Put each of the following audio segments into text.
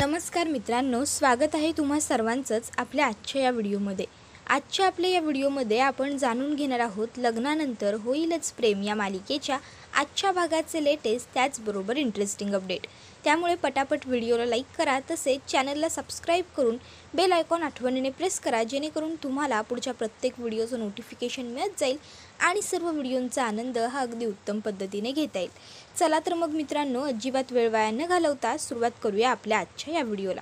नमस्कार मित्रांनो, स्वागत आहे तुम्हा सर्वांचंच आपल्या आजच्या या व्हिडिओमध्ये। आजच्या आपल्या या व्हिडिओमध्ये आपण जाणून घेणार आहोत लग्नानंतर होईलच प्रेम या मालिकेच्या आजच्या भागाचे लेटेस्ट त्याचबरोबर इंटरेस्टिंग अपडेट। त्यामुळे पटापट व्हिडिओला लाईक करा, तसेच चॅनलला सबस्क्राईब करून बेल आयकॉन आठवणीने प्रेस करा, जेणेकरून तुम्हाला पुढच्या प्रत्येक व्हिडिओचं नोटिफिकेशन मिळत जाईल आणि सर्व व्हिडिओंचा आनंद हा अगदी उत्तम पद्धतीने घेता येईल। चला तर मग मित्रांनो, अजिबात वेळ वाया न घालवता सुरुवात करूया आपल्या आजच्या या व्हिडिओला।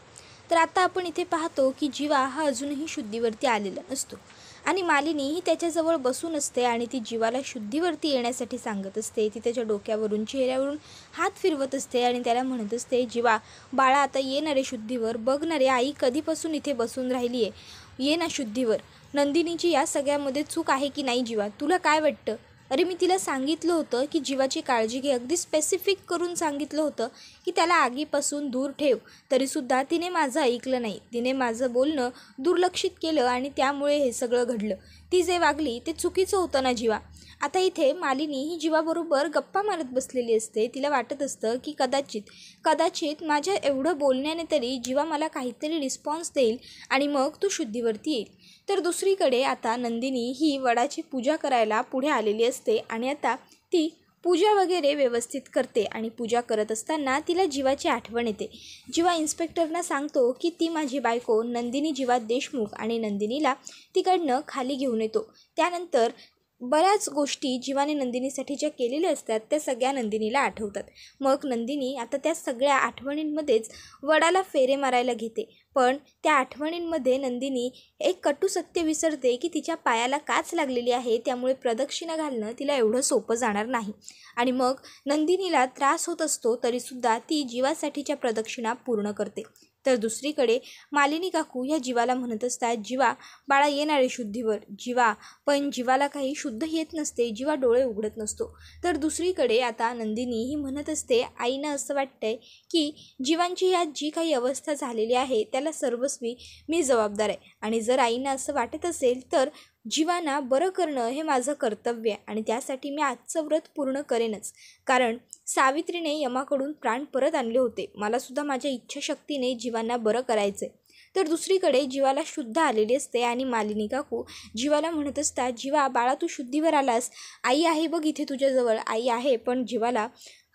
तर आता आपण इथे पाहतो की जीवा हा अजूनही शुद्धीवरती आलेला नसतो आणि मालिनी ही त्याच्याजवळ बसून असते आणि ती जीवाला शुद्धीवरती येण्यासाठी सांगत असते। ती त्याच्या डोक्यावरून चेहऱ्यावरून हात फिरवत असते आणि त्याला म्हणत असते, जीवा बाळा आता ये ना रे शुद्धीवर, बघ ना रे आई कधीपासून इथे बसून राहिली आहे, ये ना शुद्धीवर। नंदिनीची या सगळ्यामध्ये चूक आहे की नाही जीवा, तुला काय वाटतं? अरे मी तिला सांगितलं होतं की जीवाची काळजी घे, अगदी स्पेसिफिक करून सांगितलं होतं की त्याला आगीपासून दूर ठेव, तरीसुद्धा तिने माझं ऐकलं नाही। तिने माझं बोलणं दुर्लक्षित केलं आणि त्यामुळे हे सगळं घडलं। ती जे वागली ते चुकीचं होतं ना जीवा। आता इथे मालिनी ही जीवाबरोबर गप्पा मारत बसलेली असते। तिला वाटत असतं की कदाचित माझ्या एवढं बोलण्याने तरी जीवा मला काहीतरी रिस्पॉन्स देईल आणि मग तू शुद्धीवरती येईल। तर दुसरीकडे आता नंदिनी ही वडाची पूजा करायला पुढे आलेली असते आणि आता ती पूजा वगैरे व्यवस्थित करते आणि पूजा करत असताना तिला जीवाची आठवण येते। जीवा इन्स्पेक्टरना सांगतो की ती माझी बायको नंदिनी जीवा देशमुख आणि नंदिनीला तिकडनं खाली घेऊन येतो। त्यानंतर बऱ्याच गोष्टी जीवाने नंदिनीसाठी ज्या केलेल्या असतात त्या सगळ्या नंदिनीला आठवतात। मग नंदिनी आता त्या सगळ्या आठवणींमध्येच वडाला फेरे मारायला घेते, पण त्या आठवणींमध्ये नंदिनी एक कटू सत्य विसरते की तिच्या पायाला काच लागलेली आहे, त्यामुळे प्रदक्षिणा घालणं तिला एवढं सोपं जाणार नाही आणि मग नंदिनीला त्रास होत असतो तरीसुद्धा ती जीवासाठीच्या प्रदक्षिणा पूर्ण करते। तर दुसरीकडे मालिनी काकू ह्या जीवाला म्हणत असतात, जीवा बाळा येणारे शुद्धीवर जीवा, पण जीवाला काही शुद्ध येत नसते, जीवा डोळे उघडत नसतो। तर दुसरीकडे आता नंदिनी ही म्हणत असते, आईनं असं वाटतंय की जीवांची यात जी काही अवस्था झालेली आहे त्याला सर्वस्वी मी जबाबदार आहे आणि जर आईनं असं वाटत असेल तर जीवांना बरं करणं हे माझं कर्तव्य आहे आणि त्यासाठी मी आजचं व्रत पूर्ण करेनच, कारण सावित्रीने यमाकडून प्राण परत आणले होते। मलासुद्धा माझ्या इच्छाशक्तीने जीवांना बरं करायचं आहे। तर दुसरीकडे जीवाला शुद्ध आलेली असते आणि मालिनी काकू जीवाला म्हणत असतात, जीवा बाळा तू शुद्धीवर आलास, आई आहे बघ इथे तुझ्याजवळ, आई आहे। पण जीवाला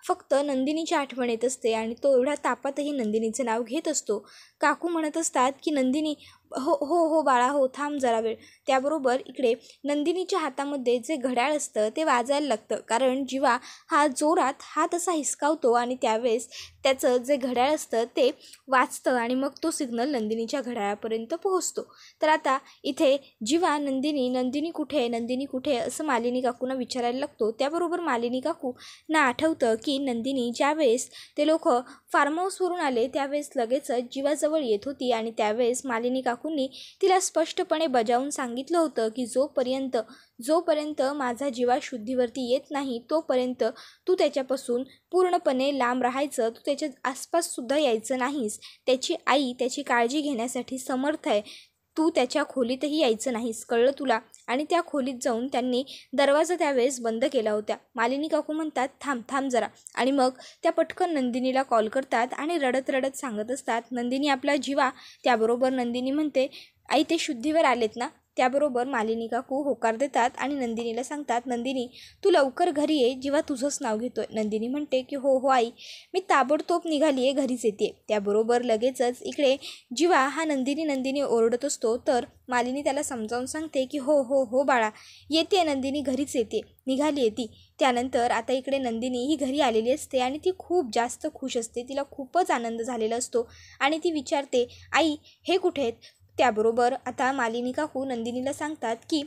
फक्त नंदिनीची आठवण येत असते आणि तो एवढ्या तापातही नंदिनीचं नाव घेत असतो। काकू म्हणत असतात की नंदिनी हो हो हो बाळा हो, थांब जरा वेळ। त्याबरोबर इकडे नंदिनीच्या हातामध्ये जे घड्याळ असतं ते वाजायला लागतं, कारण जीवा हा जोरात हात असा हिसकावतो आणि त्यावेळेस त्याचं जे घड्याळ असतं ते वाजतं आणि मग तो सिग्नल नंदिनीच्या घड्याळापर्यंत पोहोचतो। तर आता इथे जीवा नंदिनी कुठे आहे, नंदिनी कुठे आहे असं मालिनी काकूंना विचारायला लागतो। त्याबरोबर मालिनी काकू ना आठवतं की नंदिनी ज्यावेळेस ते लोक फार्म हाऊसवरून आले त्यावेळेस लगेचच जीवाजवळ येत होती आणि त्यावेळेस मालिनी काकूंनी तिला स्पष्टपणे बजावून सांगितलं होतं की जोपर्यंत माझा जीवा शुद्धीवरती येत नाही तोपर्यंत तू त्याच्यापासून पूर्णपणे लांब राहायचं, तू त्याच्या आसपाससुद्धा यायचं नाहीस। त्याची आई त्याची काळजी घेण्यासाठी समर्थ आहे, तू त्याच्या खोलीतही यायचं नाहीस, कळलं तुला? आणि त्या खोलीत जाऊन त्यांनी दरवाजा त्यावेळेस बंद केला होता। मालिनी काकू म्हणतात, थांब जरा, आणि मग त्या पटकन नंदिनीला कॉल करतात आणि रडत रडत सांगत असतात, नंदिनी आपला जीवा। त्याबरोबर नंदिनी म्हणते, आई ते शुद्धीवर आलेत ना? त्याबरोबर मालिनी काकू होकार देतात आणि नंदिनीला सांगतात, नंदिनी तू लवकर घरी ये, जीवा तुझंच नाव घेतोय। नंदिनी म्हणते की हो हो आई, मी ताबडतोब निघाली आहे, घरीच येते। त्याबरोबर लगेचच इकडे जीवा हा नंदिनी ओरडत असतो, तर मालिनी त्याला समजावून सांगते की हो हो हो बाळा, येते नंदिनी, घरीच येते, निघाली आहे ती। त्यानंतर आता इकडे नंदिनी ही घरी आलेली असते आणि ती खूप जास्त खुश असते, तिला खूपच आनंद झालेला असतो आणि ती विचारते, आई हे कुठे आहेत? त्याबरोबर आता मालिनी काकू नंदिनीला सांगतात की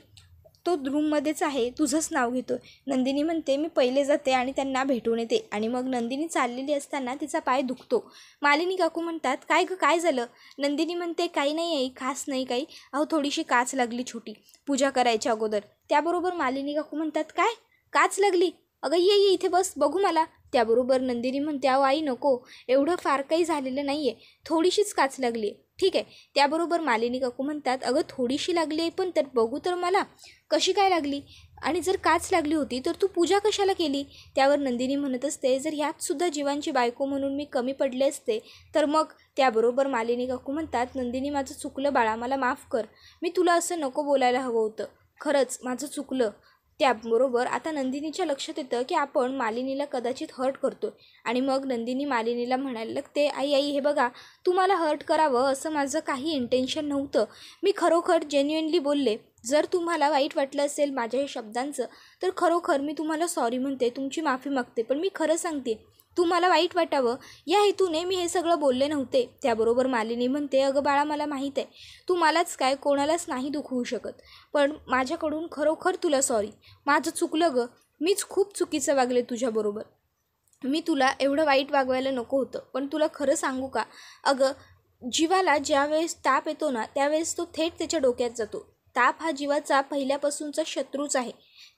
तो रूममध्येच आहे, तुझंच नाव घेतोय। नंदिनी म्हणते, मी पहिले जाते आणि त्यांना भेटून येते, आणि मग नंदिनी चाललेली असताना तिचा पाय दुखतो। मालिनी काकू म्हणतात, काय गं काय झालं? नंदिनी म्हणते, काही नाही आई, खास नाही काही, अहो थोडीशी काच लागली छोटी पूजा करायच्या अगोदर। त्याबरोबर मालिनी काकू म्हणतात, काय काच लागली? अगं ये इथे बस, बघू मला। त्याबरोबर नंदिनी म्हणते, अहो आई नको, एवढं फार काही झालेलं नाही आहे, थोडीशीच काच लागली आहे, ठीक आहे। त्याबरोबर मालिनी काकू म्हणतात, अगं थोडीशी लागली आहे पण तर बघू तर मला, कशी काय लागली? आणि जर काच लागली होती तर तू पूजा कशाला केली? त्यावर नंदिनी म्हणत असते, जर ह्यात सुद्धा जीवांची बायको म्हणून मी कमी पडले असते तर मग. त्याबरोबर मालिनी काकू म्हणतात, नंदिनी माझं चुकलं बाळा, मला माफ कर. मी तुला असं नको बोलायला हवं होतं. खरंच माझं चुकलं. त्याबरोबर आता नंदिनीच्या लक्षात येतं की आपण मालिनीला कदाचित हर्ट करतो. आणि मग नंदिनी मालिनीला म्हणायला लागते, आई आई हे बघा, तू मला हर्ट करावं असं माझं काही इंटेन्शन नव्हतं. मी खरोखर जेन्युइनली बोलले. जर तुम्हाला वाईट वाटलं असेल माझ्या या शब्दांचं तर खरोखर मी तुम्हाला सॉरी म्हणते, तुमची माफी मागते. पण मी खरं सांगते, तुम्हाला वाईट वाटावं या हेतूने मी हे सगळं बोलले नव्हते. त्याबरोबर मालिनी म्हणते, अगं बाळा, मला माहीत आहे तू मलाच काय कोणालाच नाही दुखवू शकत, पण माझ्याकडून खरोखर तुला सॉरी. माझं चुकलं गं, मीच खूप चुकीचं वागले तुझ्याबरोबर. मी तुला एवढं वाईट वागवायला नको होतं. पण तुला खरं सांगू का, अगं जीवाला ज्यावेळेस ताप येतो ना त्यावेळेस तो थेट त्याच्या डोक्यात जातो. ताप हा जीवाचा पहिल्यापासूनचा शत्रूच आहे.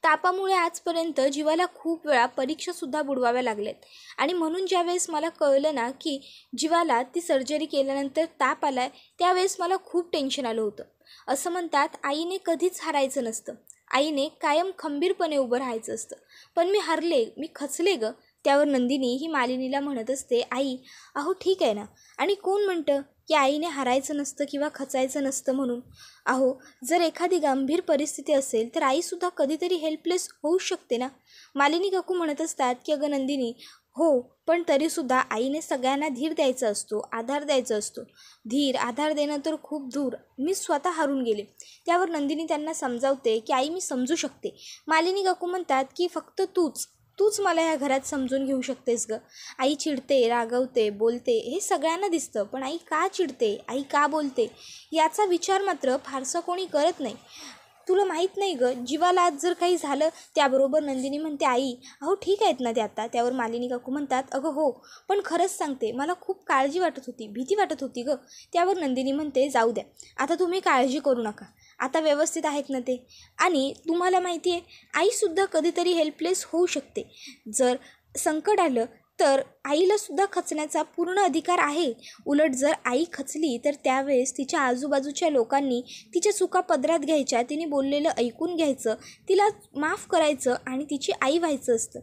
तापामुळे आजपर्यंत जीवाला खूप वेळा परीक्षासुद्धा बुडवाव्या लागल्यात. आणि म्हणून ज्यावेळेस मला कळलं ना की जीवाला ती सर्जरी केल्यानंतर ताप आला आहे, त्यावेळेस मला खूप टेन्शन आलं होतं. असं म्हणतात, आईने कधीच हारायचं नसतं, आईने कायम खंबीरपणे उभं राहायचं असतं. पण मी हरले, मी खचले गं. त्यावर नंदिनी ही मालिनीला म्हणत असते, आई अहो ठीक आहे ना, आणि कोण म्हणतं की आईने हारायचं नसतं किंवा खचायचं नसतं म्हणून. अहो जर एखादी गंभीर परिस्थिती असेल तर आईसुद्धा कधीतरी हेल्पलेस होऊ शकते ना. मालिनी काकू म्हणत असतात की अगं नंदिनी, हो पण तरीसुद्धा आईने सगळ्यांना धीर द्यायचा असतो, आधार द्यायचा असतो. धीर आधार देणं तर खूप दूर, मी स्वतः हारून गेले. त्यावर नंदिनी त्यांना समजावते की आई मी समजू शकते. मालिनी काकू म्हणतात की फक्त तूच मला ह्या घरात समजून घेऊ शकतेस गं. आई चिडते, रागवते, बोलते हे सगळ्यांना दिसतं, पण आई का चिडते, आई का बोलते याचा विचार मात्र फारसा कोणी करत नाही. तुला माहीत नाही गं, जीवाला आज जर काही झालं. त्याबरोबर नंदिनी म्हणते, आई अहो ठीक आहेत ना ते आता. त्यावर मालिनी काकू म्हणतात, अगं हो, पण खरंच सांगते मला खूप काळजी वाटत होती, भीती वाटत होती गं. त्यावर नंदिनी म्हणते, जाऊ द्या आता, तुम्ही काळजी करू नका, आता व्यवस्थित आहेत ना ते. आणि तुम्हाला माहिती आहे, आईसुद्धा कधीतरी हेल्पलेस होऊ शकते. जर संकट आलं तर आईलासुद्धा खचण्याचा पूर्ण अधिकार आहे. उलट जर आई खचली तर त्यावेळेस तिच्या आजूबाजूच्या लोकांनी तिच्या चुका पदरात घ्यायच्या, तिने बोललेलं ऐकून घ्यायचं, तिला माफ करायचं आणि तिची आई व्हायचं असतं.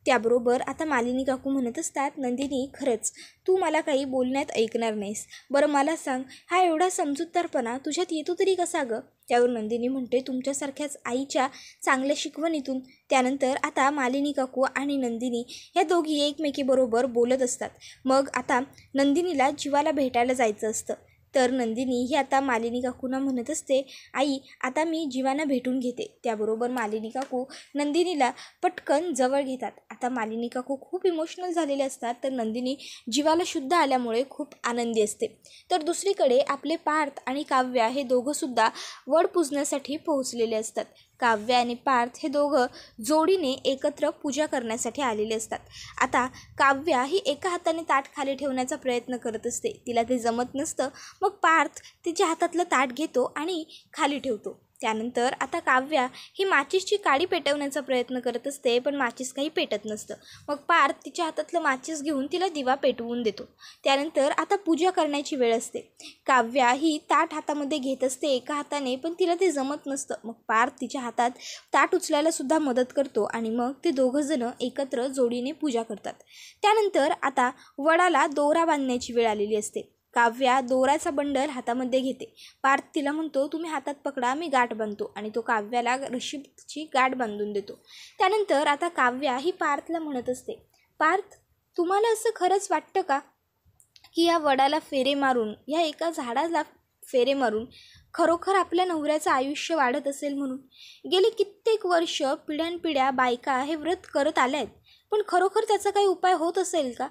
त्याबरोबर आता मालिनी काकू म्हणत असतात, नंदिनी खरंच तू मला काही बोलण्यात ऐकणार नाहीस. बरं मला सांग, हा एवढा समजूतदारपणा तुझ्यात येतो तरी कसा गं? त्यावर नंदिनी म्हणते, तुमच्यासारख्याच आईच्या चांगल्या शिकवणीतून. त्यानंतर आता मालिनी काकू आणि नंदिनी ह्या दोघी एकमेकीबरोबर बोलत असतात. मग आता नंदिनीला जीवाला भेटायला जायचं असतं. तर नंदिनी ही आता मालिनी काकूंना म्हणत असते, आई आता मी जीवांना भेटून घेते. त्याबरोबर मालिनी काकू नंदिनीला पटकन जवळ घेतात. आता मालिनी काकू खूप इमोशनल झालेले असतात, तर नंदिनी जीवाला शुद्ध आल्यामुळे खूप आनंदी असते. तर दुसरीकडे आपले पार्थ आणि काव्या हे दोघंसुद्धा वड पूजण्यासाठी पोहोचलेले असतात. काव्या आणि पार्थ हे दोघं जोडीने एकत्र पूजा करण्यासाठी आलेले असतात. आता काव्या ही एका हाताने ताट खाली ठेवण्याचा प्रयत्न करत असते, तिला ते जमत नसतं. मग पार्थ तिच्या हातातलं ताट घेतो आणि खाली ठेवतो. त्यानंतर आता काव्या ही माचीसची काडी पेटवण्याचा प्रयत्न करत असते, पण माचीस काही पेटत नसतं. मग पार्थ तिच्या हातातलं माचीस घेऊन तिला दिवा पेटवून देतो. त्यानंतर आता पूजा करण्याची वेळ असते. काव्या ही ताट हातामध्ये घेत असते एका हाताने, पण तिला ते जमत नसतं. मग पार्थ तिच्या हातात ताट उचलायला सुद्धा मदत करतो आणि मग ते दोघंजणं एकत्र जोडीने पूजा करतात. त्यानंतर आता वडाला दोरा बांधण्याची वेळ आलेली असते. काव्या दोराचा बंडल हातामध्ये घेते. पार्थ तिला म्हणतो, तुम्ही हातात पकडा, मी गाठ बांधतो, आणि तो काव्याला रशीची गाठ बांधून देतो. त्यानंतर आता काव्या ही पार्थला म्हणत असते, पार्थ तुम्हाला असं खरंच वाटतं का की या वडाला फेरे मारून, या एका झाडाला फेरे मारून खरोखर आपल्या नवऱ्याचं आयुष्य वाढत असेल म्हणून? गेली कित्येक वर्ष पिढ्यानपिढ्या बायका हे व्रत करत आल्या आहेत, पण खरोखर त्याचा काही उपाय होत असेल का?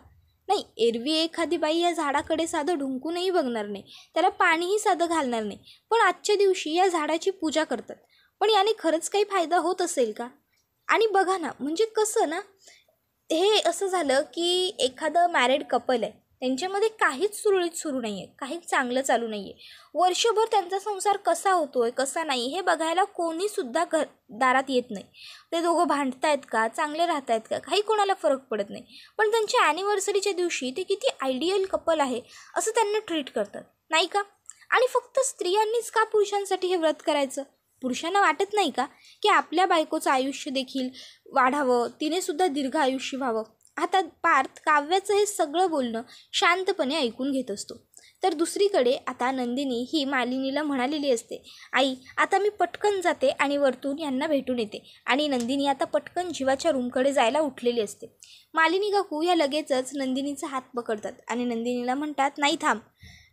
नाही, एरवी एखादी बाई या झाडाकडे साधं ढुंकूनही बघणार नाही, त्याला पाणीही साधं घालणार नाही, पण आजच्या दिवशी या झाडाची पूजा करतात. पण याने खरंच काही फायदा होत असेल का? आणि बघा ना, म्हणजे कसं ना, हे असं झालं की एखादं मॅरिड कपल आहे, त्यांच्यामध्ये काहीच सुरळीत सुरू नाही आहे, काहीच चांगलं चालू नाही आहे. वर्षभर त्यांचा संसार कसा होतो आहे, कसा नाही, हे बघायला कोणीसुद्धा दारात येत नाही. ते दोघं भांडत आहेत का, चांगले राहत आहेत का, काही कोणाला फरक पडत नाही. पण त्यांच्या ॲनिव्हर्सरीच्या दिवशी ते किती आयडियल कपल आहे असं त्यांना ट्रीट करतात, नाही का? आणि फक्त स्त्रियांनीच का पुरुषांसाठी हे व्रत करायचं? पुरुषांना वाटत नाही का की आपल्या बायकोचं आयुष्य देखील वाढावं, तिनेसुद्धा दीर्घ आयुष्य व्हावं? आता पार्थ काव्याचं हे सगळं बोलणं शांतपणे ऐकून घेत असतो. तर दुसरीकडे आता नंदिनी ही मालिनीला म्हणालेली असते, आई आता मी पटकन जाते आणि वरतून यांना भेटून येते. आणि नंदिनी आता पटकन जीवाच्या रूमकडे जायला उठलेली असते. मालिनी काकू या लगेचच नंदिनीचा हात पकडतात आणि नंदिनीला म्हणतात, नाही थांब.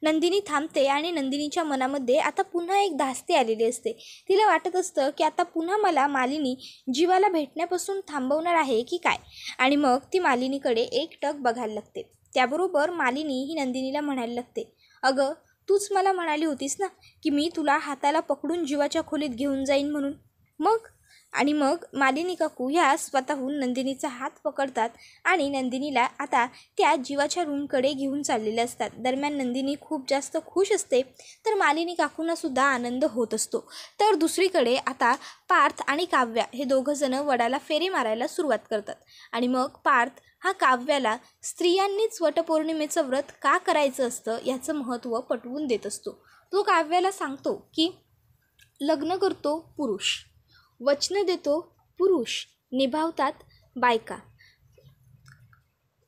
नंदिनी थांबते आणि नंदिनीच्या मनामध्ये आता पुन्हा एक धास्ती आलेली असते. तिला वाटत असतं की आता पुन्हा मला मालिनी जीवाला भेटण्यापासून थांबवणार आहे की काय. आणि मग ती मालिनीकडे एकटक बघायला लागते. त्याबरोबर मालिनी ही नंदिनीला म्हणायला लागते, अगं तूच मला म्हणाली होतीस ना की मी तुला हाताला पकडून जीवाच्या खोलीत घेऊन जाईन म्हणून. मग मालिनी काकू ह्या स्वतःहून नंदिनीचा हात पकडतात आणि नंदिनीला आता त्या जीवाच्या रूमकडे घेऊन चाललेल्या असतात. दरम्यान नंदिनी खूप जास्त खुश असते, तर मालिनी काकूंनासुद्धा आनंद होत असतो. तर दुसरीकडे आता पार्थ आणि काव्या हे दोघंजणं वडाला फेरी मारायला सुरुवात करतात. आणि मग पार्थ हा काव्याला स्त्रियांनीच वटपौर्णिमेचं व्रत का करायचं असतं याचं महत्त्व पटवून देत असतो. तो काव्याला सांगतो की लग्न करतो पुरुष, वचनं देतो पुरुष, निभावतात बायका,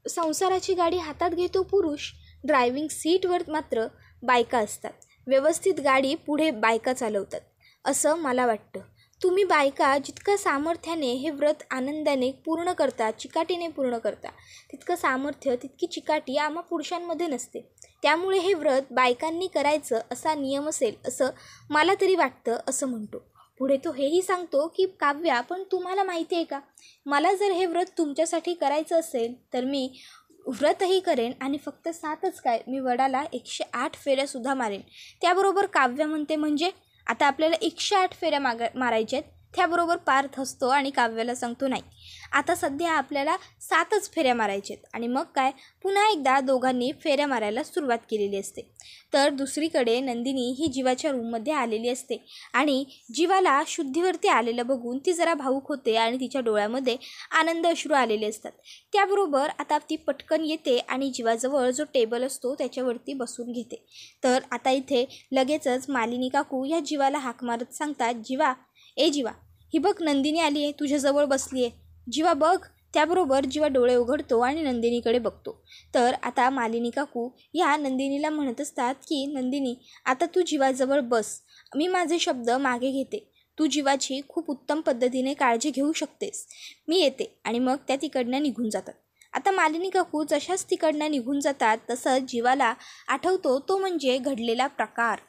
संसाराची गाडी हातात घेतो पुरुष, ड्रायव्हिंग सीटवर मात्र बायका असतात, व्यवस्थित गाडी पुढे बायका चालवतात असं मला वाटतं. तुम्ही बायका जितकं सामर्थ्याने हे व्रत आनंदाने पूर्ण करता, चिकाटीने पूर्ण करता, तितकं सामर्थ्य, तितकी चिकाटी आम्हा पुरुषांमध्ये नसते. त्यामुळे हे व्रत बायकांनी करायचं असा नियम असेल असं मला तरी वाटतं असं म्हणतो. पुढे तो हेही सांगतो की काव्या, पण तुम्हाला माहिती आहे का, मला जर हे व्रत तुमच्यासाठी करायचं असेल तर मी व्रतही करेन आणि फक्त 7च काय, मी वडाला 108 फेऱ्यासुद्धा मारेन. त्याबरोबर काव्या म्हणते, म्हणजे आता आपल्याला 108 फेऱ्या मारायच्या आहेत. त्याबरोबर पार्थ हसतो आणि काव्याला सांगतो, नाही आता सध्या आपल्याला 7च फेऱ्या मारायच्या आहेत. आणि मग काय, पुन्हा एकदा दोघांनी फेऱ्या मारायला सुरुवात केलेली असते. तर दुसरीकडे नंदिनी ही जीवाच्या रूममध्ये आलेली असते आणि जीवाला शुद्धीवरती आलेलं बघून ती जरा भावूक होते आणि तिच्या डोळ्यामध्ये आनंद अश्रू आलेले असतात. त्याबरोबर आता ती पटकन येते आणि जीवाजवळ जो टेबल असतो त्याच्यावरती बसून घेते. तर आता इथे लगेचच मालिनी काकू या जीवाला हाक मारत सांगतात, जीवा, ए जीवा, ही बघ नंदिनी आली आहे, तुझ्याजवळ बसली आहे, जीवा बघ. त्याबरोबर जीवा डोळे उघडतो आणि नंदिनीकडे बघतो. तर आता मालिनी काकू ह्या नंदिनीला म्हणत असतात की नंदिनी, आता तू जीवाजवळ बस, मी माझे शब्द मागे घेते, तू जीवाची खूप उत्तम पद्धतीने काळजी घेऊ शकतेस, मी येते. आणि मग त्या तिकडनं निघून जातात. आता मालिनी काकू जशाच तिकडनं निघून जातात तसंच जीवाला आठवतो तो म्हणजे घडलेला प्रकार.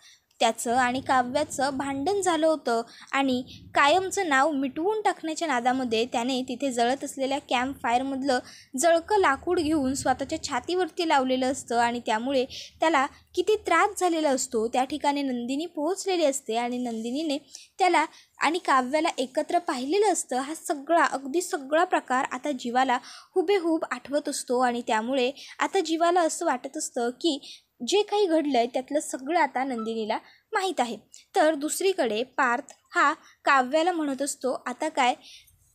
त्याचं आणि काव्याचं भांडण झालं होतं आणि कायमचं नाव मिटवून टाकण्याच्या नादामध्ये त्याने तिथे जळत असलेल्या कॅम्प फायरमधलं जळकं लाकूड घेऊन स्वतःच्या छातीवरती लावलेलं असतं आणि त्यामुळे त्याला किती त्रास झालेला असतो. त्या ठिकाणी नंदिनी पोहोचलेली असते आणि नंदिनीने त्याला आणि काव्याला एकत्र पाहिलेलं असतं. हा अगदी सगळा प्रकार आता जीवाला हुबेहूब आठवत असतो आणि त्यामुळे आता जीवाला असं वाटत असतं की जे काही घडलं आहे त्यातलं सगळं आता नंदिनीला माहीत आहे. तर दुसरीकडे पार्थ हा काव्याला म्हणत असतो, आता काय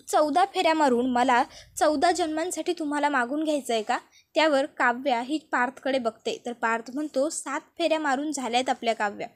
14 फेऱ्या मारून मला 14 जन्मांसाठी तुम्हाला मागून घ्यायचं आहे का. त्यावर काव्या ही पार्थकडे बघते. तर पार्थ म्हणतो, 7 फेऱ्या मारून झाल्यात आपल्या काव्या,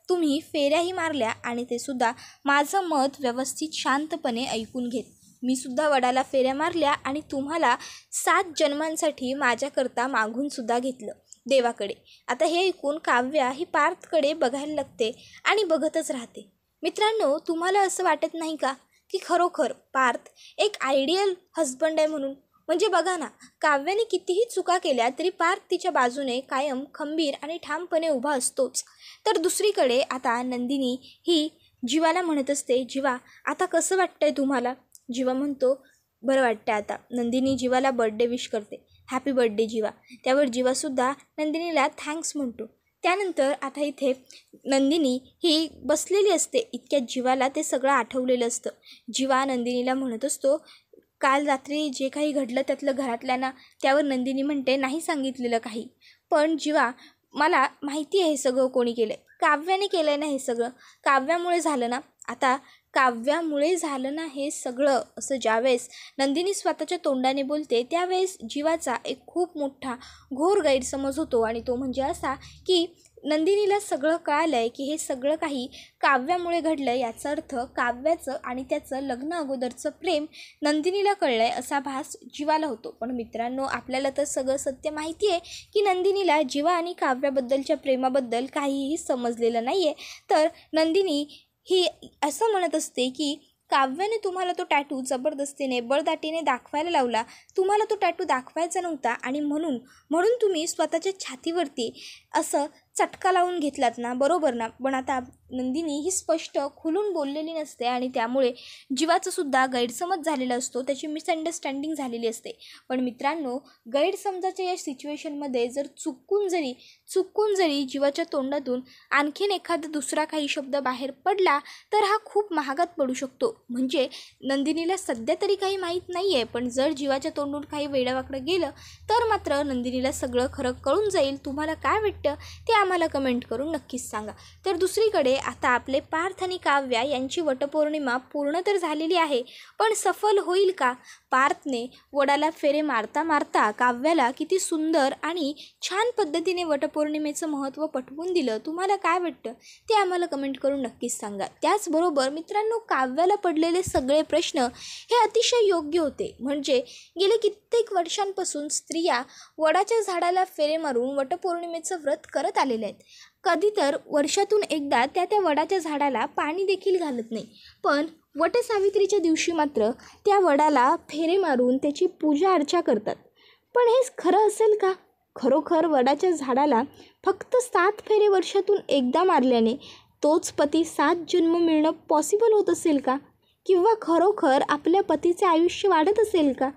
तुम्ही फेऱ्याही मारल्या आणि ते सुद्धा माझं मत व्यवस्थित शांतपणे ऐकून घेत. मी सुद्धा वडाला फेऱ्या मारल्या आणि तुम्हाला 7 जन्मांसाठी माझ्याकरता मागूनसुद्धा घेतलं देवाकडे. आता हे ऐकून काव्या ही पार्थकडे बघायला लागते आणि बघतच राहते. मित्रांनो, तुम्हाला असं वाटत नाही का की खरोखर पार्थ एक आयडियल हजबंड आहे म्हणून. म्हणजे बघा ना, काव्याने कितीही चुका केल्या तरी पार्थ तिच्या बाजूने कायम खंबीर आणि ठामपणे उभा असतोच. तर दुसरीकडे आता नंदिनी ही जीवाला म्हणत असते, जीवा आता कसं वाटतंय तुम्हाला. जीवा म्हणतो, बरं वाटतं आता. नंदिनी जीवाला बर्थडे विश करते, हॅपी बर्थडे जीवा. त्यावर जीवासुद्धा नंदिनीला थँक्स म्हणतो. त्यानंतर आता इथे नंदिनी ही बसलेली असते. इतक्यात जीवाला ते सगळं आठवलेलं असतं. जीवा नंदिनीला म्हणत असतो, काल रात्री जे काही घडलं त्यातलं घरातल्यांना. त्यावर नंदिनी म्हणते, नाही सांगितलेलं काही, पण जीवा मला माहिती आहे हे सगळं कोणी केलं आहे. काव्याने केलं आहे ना हे सगळं, काव्यामुळे झालं ना. आता काव्यामुळे झालं ना हे सगळं, असं ज्यावेळेस नंदिनी स्वतःच्या तोंडाने बोलते त्यावेळेस जीवाचा एक खूप मोठा घोर गैरसमज होतो आणि तो म्हणजे असा की नंदिनीला सगळं कळालं आहे की हे सगळं काही काव्यामुळे घडलं. याचा अर्थ काव्याचं आणि त्याचं लग्न अगोदरचं प्रेम नंदिनीला कळलं आहे असा भास जीवाला होतो. पण मित्रांनो, आपल्याला तर सगळं सत्य माहिती आहे की नंदिनीला जीवा आणि काव्याबद्दलच्या प्रेमाबद्दल काहीही समजलेलं नाही आहे. तर नंदिनी ही असं म्हणत असते की काव्याने तुम्हाला तो टॅटू जबरदस्तीने बळदाटीने दाखवायला लावला. तुम्हाला तो टॅटू दाखवायचा नव्हता आणि म्हणून तुम्ही स्वतःच्या छातीवरती असं चटका लावून घेतलात ना, बरोबर ना. पण आता नंदिनी ही स्पष्ट खुलून बोललेली नसते आणि त्यामुळे जीवाचा सुद्धा गैरसमज झालेला असतो, त्याची मिसअंडरस्टँडिंग झालेली असते. पण मित्रांनो, गैरसमजाच्या या सिच्युएशनमध्ये जर चुकून जरी जीवाच्या तोंडातून आणखीन एखादा दुसरा काही शब्द बाहेर पडला तर हा खूप महागात पडू शकतो. म्हणजे नंदिनीला सध्या तरी काही माहीत नाही आहे, पण जर जीवाच्या तोंडून काही वेडावाकडं गेलं तर मात्र नंदिनीला सगळं खरं कळून जाईल. तुम्हाला काय वाटतं ते आम्हाला कमेंट करून नक्कीच सांगा. तर दुसरीकडे आता आपले पार्थ आणि काव्या यांची वटपौर्णिमा पूर्ण तर झालेली आहे, पण सफल होईल का? पार्थने वडाला फेरे मारता मारता काव्याला किती सुंदर आणि छान पद्धतीने वटपौर्णिमेचं महत्त्व पटवून दिलं. तुम्हाला काय वाटतं ते आम्हाला कमेंट करून नक्कीच सांगा. त्याचबरोबर मित्रांनो, काव्याला पडलेले सगळे प्रश्न हे अतिशय योग्य होते. म्हणजे गेले कित्येक वर्षांपासून स्त्रिया वडाच्या झाडाला फेरे मारून वटपौर्णिमेचं व्रत करत आलेले आहेत. कधी तर वर्षातून एकदा त्या वडाच्या झाडाला पाणी देखील घालत नाही, पण वटसावित्रीच्या दिवशी मात्र त्या वडाला फेरे मारून त्याची पूजा अर्चा करतात. पण हे खरं असेल का? खरोखर वडाच्या झाडाला फक्त 7 फेरे वर्षातून एकदा मारल्याने तोच पती 7 जन्म मिळणं पॉसिबल होत असेल का? किंवा खरोखर आपल्या पतीचे आयुष्य वाढत असेल का?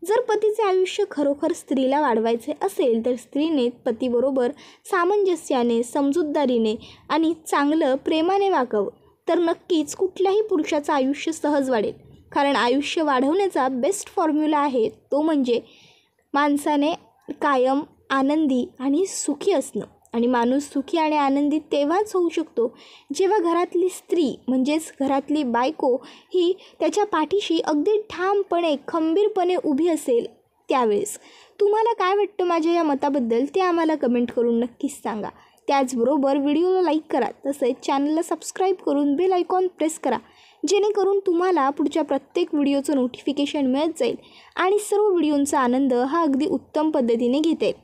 जर पतीचे आयुष्य खरोखर स्त्रीला वाढवायचे असेल तर स्त्रीने पतीबरोबर सामंजस्याने, समजूतदारीने आणि चांगलं प्रेमाने वागावं, तर नक्कीच कुठल्याही पुरुषाचं आयुष्य सहज वाढेल. कारण आयुष्य वाढवण्याचा बेस्ट फॉर्म्युला आहे तो म्हणजे माणसाने कायम आनंदी आणि सुखी असणं. आणि माणूस सुखी आणि आनंदी तेव्हाच होऊ शकतो जेव्हा घरातली स्त्री म्हणजेच घरातली बायको ही त्याच्या पाठीशी अगदी ठामपणे, खंबीरपणे उभी असेल त्यावेळेस. तुम्हाला काय वाटतं माझ्या या मताबद्दल ते आम्हाला कमेंट करून नक्कीच सांगा. त्याचबरोबर व्हिडिओला लाईक करा, तसेच चॅनलला सबस्क्राईब करून बेल आयकॉन प्रेस करा, जेणेकरून तुम्हाला पुढच्या प्रत्येक व्हिडिओचं नोटिफिकेशन मिळत जाईल आणि सर्व व्हिडिओंचा आनंद हा अगदी उत्तम पद्धतीने घेता येईल.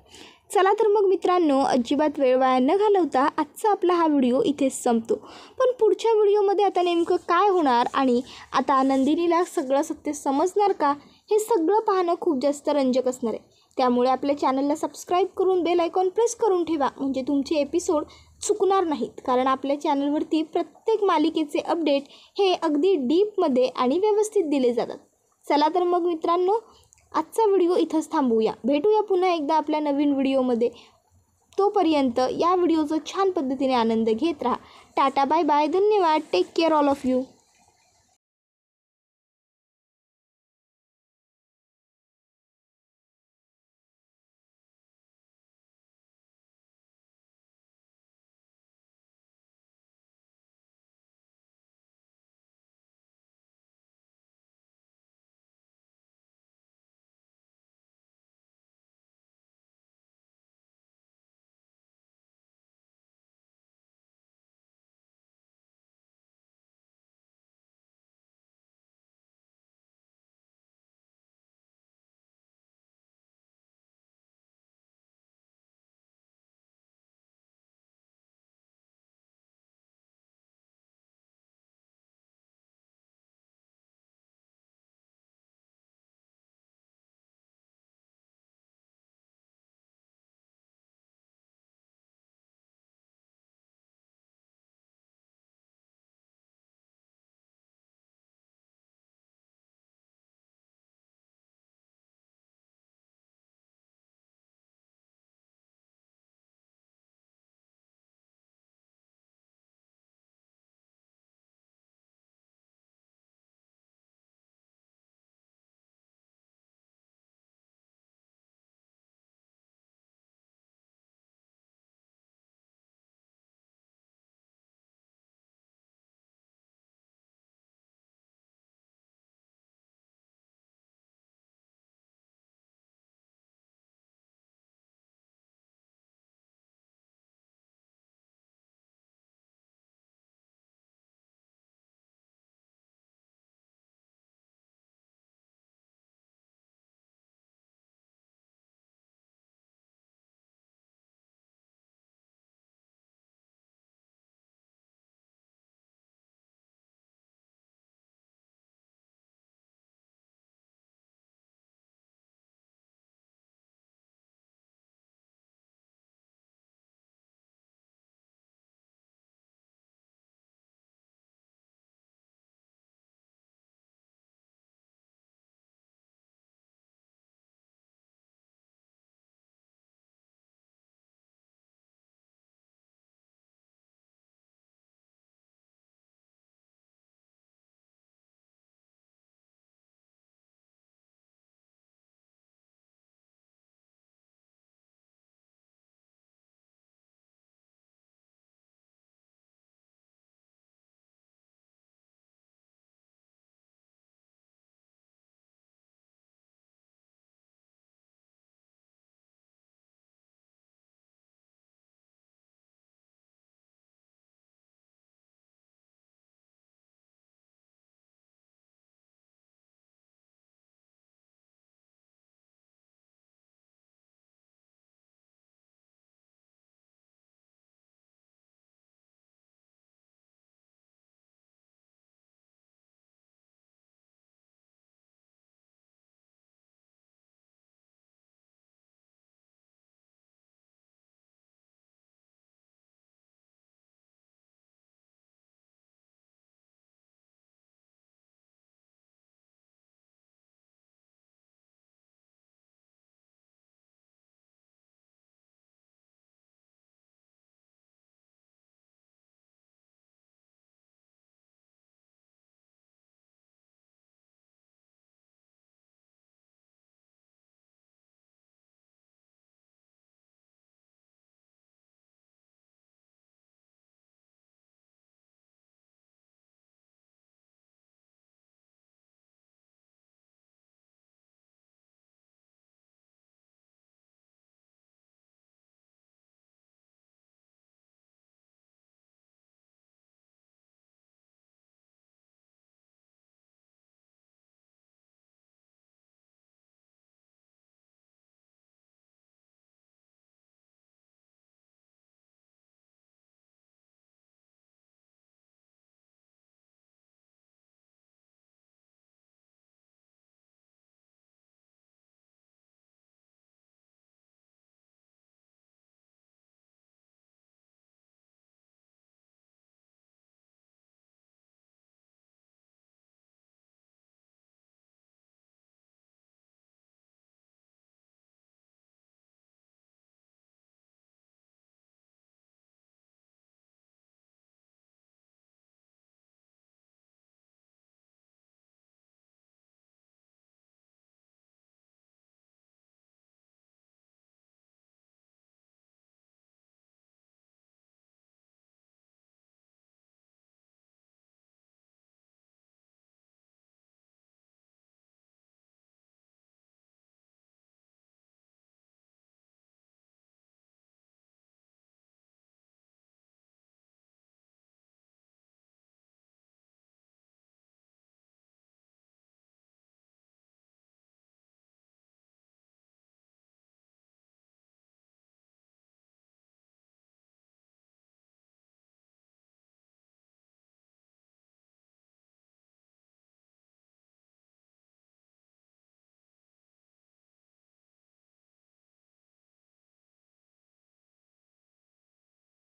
चला तर मग मित्रांनो, अजिबात वेळ वाया न घालवता आजचा आपला हा व्हिडिओ इथेच संपतो. पण पुढच्या व्हिडिओमध्ये आता नेमकं काय होणार आणि आता नंदिनीला सगळं सत्य समजणार का, हे सगळं पाहणं खूप जास्त रंजक असणार आहे. त्यामुळे आपल्या चॅनलला सबस्क्राईब करून बेल आयकॉन प्रेस करून ठेवा, म्हणजे तुमचे एपिसोड चुकणार नाहीत. कारण आपल्या चॅनलवरती प्रत्येक मालिकेचे अपडेट हे अगदी डीपमध्ये आणि व्यवस्थित दिले जातात. चला तर मग मित्रांनो, आजचा व्हिडिओ इथंच थांबवूया. भेटूया पुन्हा एकदा आपल्या नवीन व्हिडिओमध्ये. तोपर्यंत या व्हिडिओचा छान पद्धतीने आनंद घेत राहा. टाटा, बाय बाय, धन्यवाद, take care all of you.